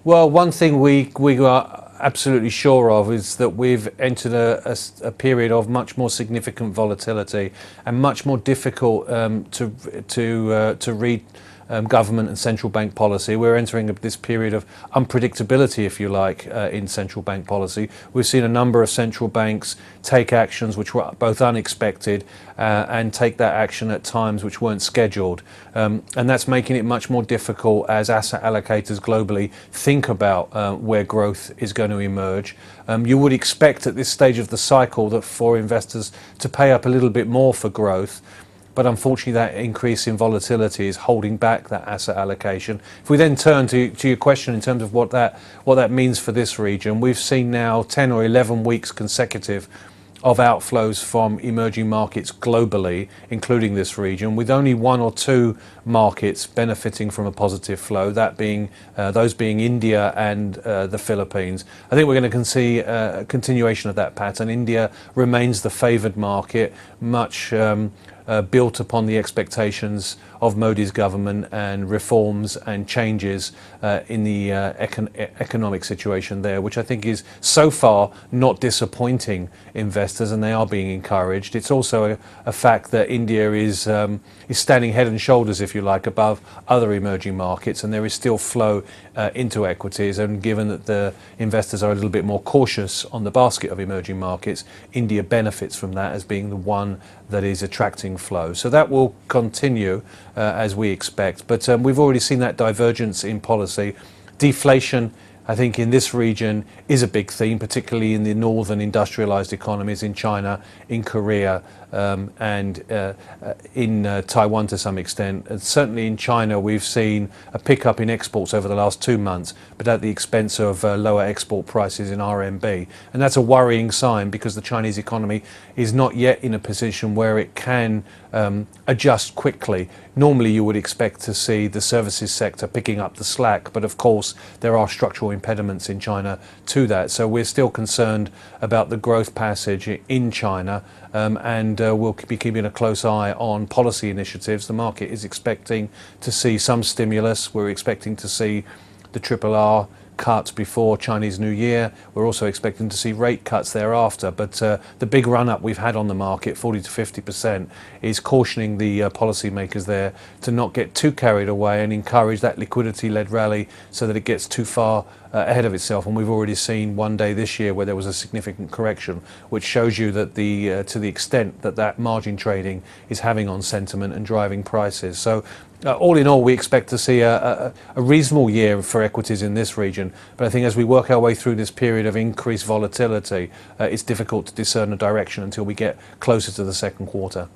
Well, one thing we are absolutely sure of is that we've entered a period of much more significant volatility and much more difficult to read government and central bank policy. We're entering this period of unpredictability, if you like, in central bank policy. We've seen a number of central banks take actions which were both unexpected and take that action at times which weren't scheduled. And that's making it much more difficult as asset allocators globally think about where growth is going to emerge. You would expect at this stage of the cycle that for investors to pay up a little bit more for growth. But unfortunately, that increase in volatility is holding back that asset allocation. If we then turn to your question in terms of what that means for this region, we've seen now 10 or 11 weeks consecutive of outflows from emerging markets globally, including this region, with only one or two markets benefiting from a positive flow, that being those being India and the Philippines. I think we're going to see a continuation of that pattern. India remains the favoured market, much built upon the expectations of Modi's government and reforms and changes in the economic situation there, which I think is so far not disappointing investors, and they are being encouraged. It's also a fact that India is standing head and shoulders, if you like, above other emerging markets, and there is still flow into equities. And given that the investors are a little bit more cautious on the basket of emerging markets, India benefits from that as being the one that is attracting flow. So that will continue as we expect. But we've already seen that divergence in policy. Deflation, I think, in this region is a big theme, particularly in the northern industrialized economies in China, in Korea, and in Taiwan to some extent. And certainly in China, we've seen a pickup in exports over the last 2 months, but at the expense of lower export prices in RMB. And that's a worrying sign because the Chinese economy is not yet in a position where it can adjust quickly. Normally, you would expect to see the services sector picking up the slack, but of course, there are structural impediments in China to that. So we're still concerned about the growth passage in China, and we'll be keeping a close eye on policy initiatives. The market is expecting to see some stimulus. We're expecting to see the RRR cut before Chinese New Year. We're also expecting to see rate cuts thereafter. But the big run-up we've had on the market, 40 to 50%, is cautioning the policymakers there to not get too carried away and encourage that liquidity-led rally so that it gets too far ahead of itself. And we've already seen one day this year where there was a significant correction, which shows you that to the extent that that margin trading is having on sentiment and driving prices. So all in all, we expect to see a reasonable year for equities in this region. But I think as we work our way through this period of increased volatility, it's difficult to discern a direction until we get closer to the second quarter.